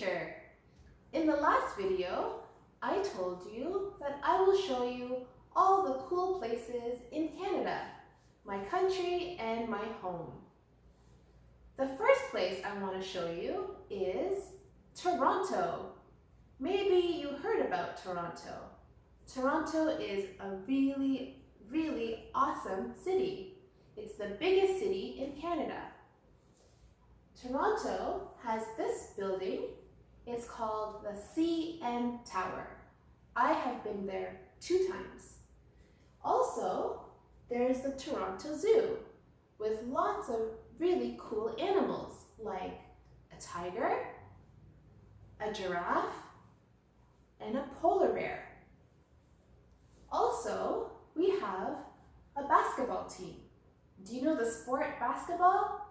teacher. In the last video, I told you that I will show you all the cool places in Canada, my country and my home. The first place I want to show you is Toronto. Maybe you heard about Toronto. Toronto is a really awesome city. It's the biggest city in Canada. Toronto has this building. It's called the CN Tower. I have been there 2 times. Also, there's the Toronto Zoo with lots of really cool animals like a tiger, a giraffe, and a polar bear. Also, we have a basketball team. Do you know the sport basketball?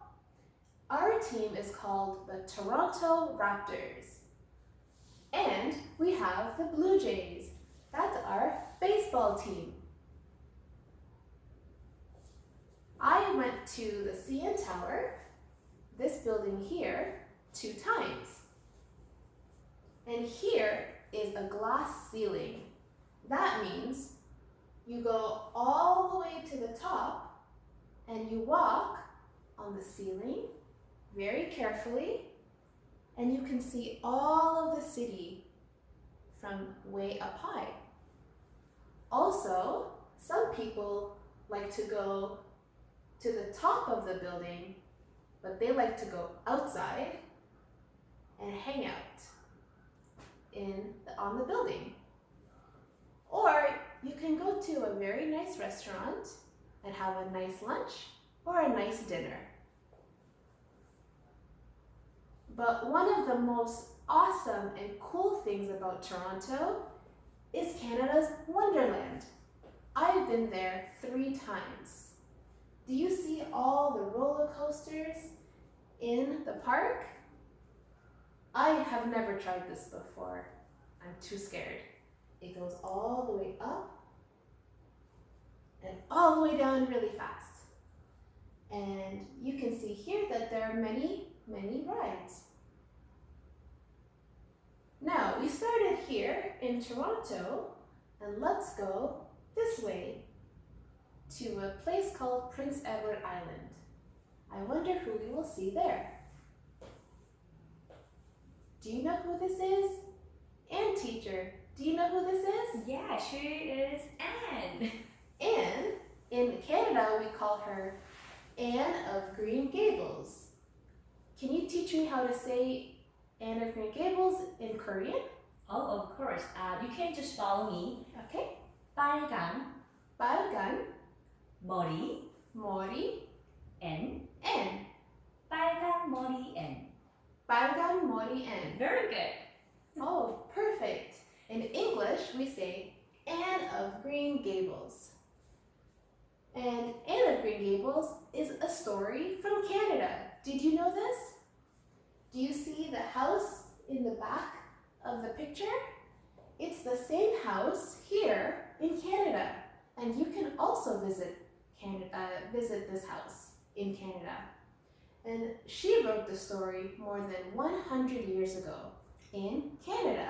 Our team is called the Toronto Raptors. And we have the Blue Jays. That's our baseball team. I went to the CN Tower, this building here, 2 times. And here is a glass ceiling. That means you go all the way to the top and you walk on the ceiling very carefully, and you can see all of the city from way up high. Also, some people like to go to the top of the building, but they like to go outside and hang out on the building. Or you can go to a very nice restaurant and have a nice lunch or a nice dinner. But one of the most awesome and cool things about Toronto is Canada's Wonderland. I've been there 3 times. Do you see all the roller coasters in the park? I have never tried this before. I'm too scared. It goes all the way up and all the way down really fast. And you can see here that there are many rides. Now, we started here in Toronto, and let's go this way to a place called Prince Edward Island. I wonder who we will see there. Do you know who this is? Anne, teacher, do you know who this is? Yeah, she is Anne. Anne, in Canada, we call her Anne of Green Gables. Can you teach me how to say Anne of Green Gables in Korean? Oh, of course. You can just follow me. Okay. 빨간 빨간 머리 머리 N. N. 빨간 머리 N. 빨간 머리 N. Very good. Oh, perfect. In English, we say Anne of Green Gables. And Anne of Green Gables is a story from Canada. Did you know this? Do you see the house in the back of the picture? It's the same house here in Canada. And you can also visit this house in Canada. And she wrote the story more than 100 years ago in Canada.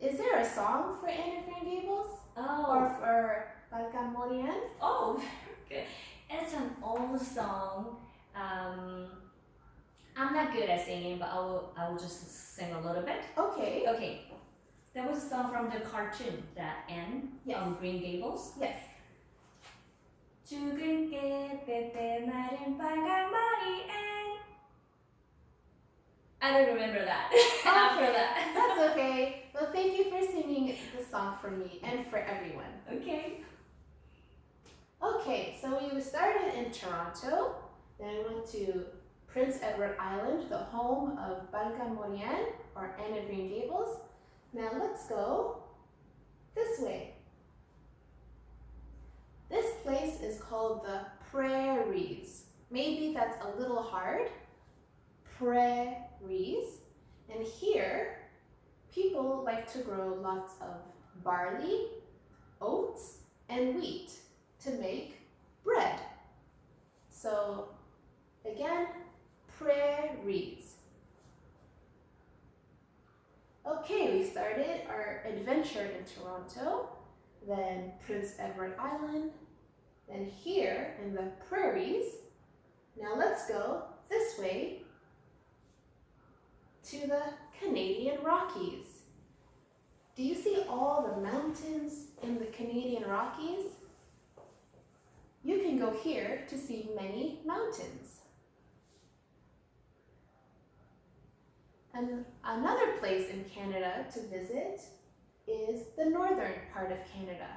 Is there a song for Anne of Green Gables? Oh. Or for 빨간 머리 Anne? Oh, very good. It's an old song. I'm not good at singing, but I will just sing a little bit. Okay. Okay. There was a song from the cartoon that Anne Yes. on Green Gables. Yes. 붉은게 빼빼 마른 빨간 머리 Anne. I don't remember that after that. That's okay. Well, thank you for singing the song for me and for everyone. Okay. Okay, so we started in Toronto, then we went to Prince Edward Island, the home of 빨간 머리 Anne, or Anne of Green Gables. Now let's go this way. This place is called the Prairies. Maybe that's a little hard. Prairies. And here, people like to grow lots of barley, oats, and wheat to make bread. So again, prairies. started our adventure in Toronto, then Prince Edward Island, then here in the prairies. Now let's go this way to the Canadian Rockies. Do you see all the mountains in the Canadian Rockies? You can go here to see many mountains. And another place in Canada to visit is the northern part of Canada.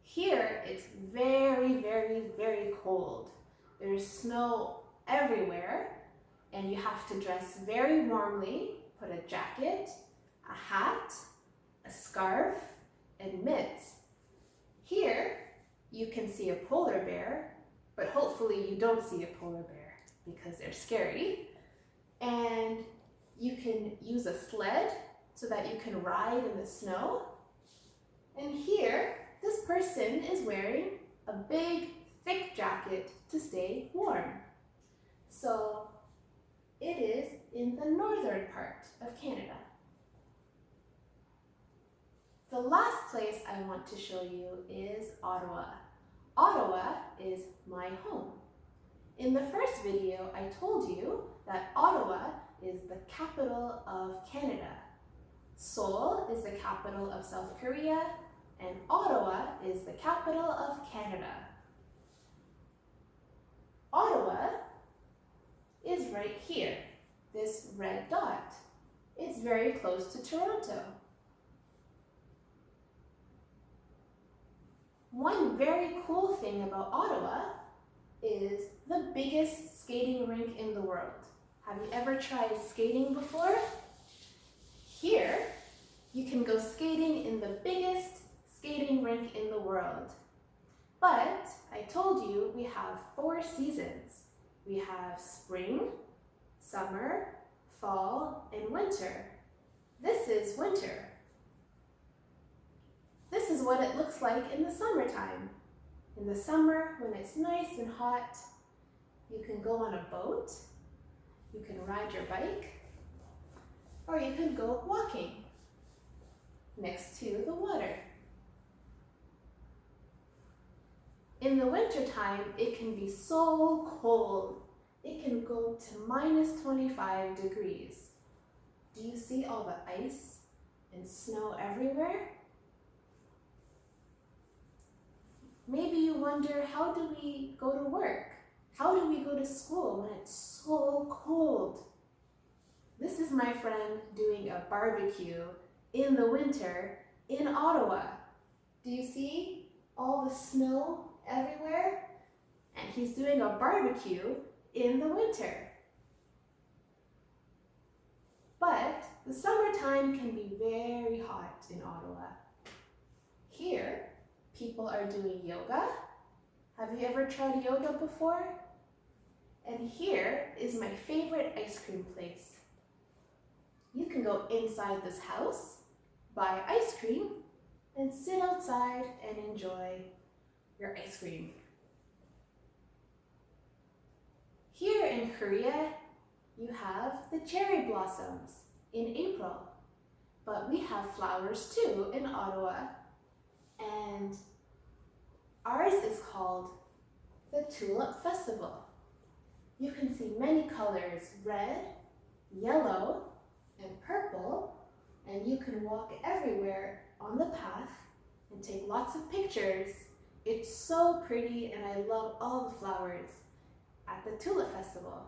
Here it's very, very, very cold. There's snow everywhere and you have to dress very warmly, put a jacket, a hat, a scarf, and mitts. Here you can see a polar bear, but hopefully you don't see a polar bear because they're scary. And you can use a sled so that you can ride in the snow. And here, this person is wearing a big, thick jacket to stay warm. So it is in the northern part of Canada. The last place I want to show you is Ottawa. Ottawa is my home. In the first video, I told you that Ottawa is the capital of Canada. Seoul is the capital of South Korea, and Ottawa is the capital of Canada. Ottawa is right here, this red dot. It's very close to Toronto. One very cool thing about Ottawa is the biggest skating rink in the world. Have you ever tried skating before? Here, you can go skating in the biggest skating rink in the world. But I told you we have 4 seasons. We have spring, summer, fall, and winter. This is winter. This is what it looks like in the summertime. In the summer, when it's nice and hot, you can go on a boat, you can ride your bike, or you can go walking next to the water. In the wintertime, it can be so cold. It can go to minus 25 degrees. Do you see all the ice and snow everywhere? Maybe you wonder, how do we go to work? How do we go to school when it's so cold? This is my friend doing a barbecue in the winter in Ottawa. Do you see all the snow everywhere? And he's doing a barbecue in the winter. But the summertime can be very hot in Ottawa. Here, people are doing yoga. Have you ever tried yoga before? And here is my favorite ice cream place. You can go inside this house, buy ice cream, and sit outside and enjoy your ice cream. Here in Korea, you have the cherry blossoms in April, but we have flowers too in Ottawa, and ours is called the Tulip Festival. You can see many colors, red, yellow, and purple, and you can walk everywhere on the path and take lots of pictures. It's so pretty, and I love all the flowers at the Tulip Festival.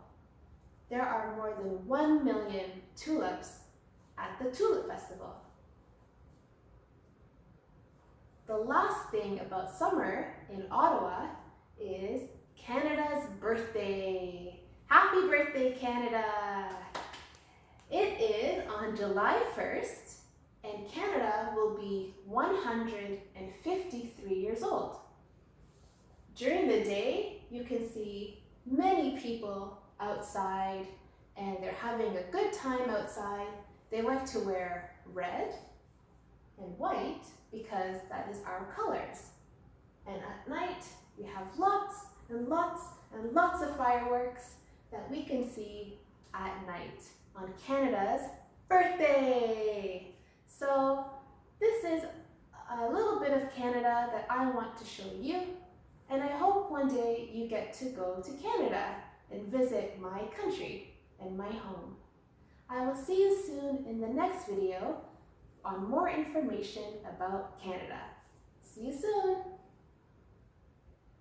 There are more than 1 million tulips at the Tulip Festival. The last thing about summer in Ottawa is Canada's birthday. Happy birthday, Canada! It is on July 1st, and Canada will be 153 years old. During the day, you can see many people outside, and they're having a good time outside. They like to wear red and white because that is our colors. And at night, we have lots and lots and lots of fireworks that we can see at night on Canada's birthday. So that I want to show you, and I hope one day you get to go to Canada and visit my country and my home. I will see you soon in the next video on more information about Canada. See you soon!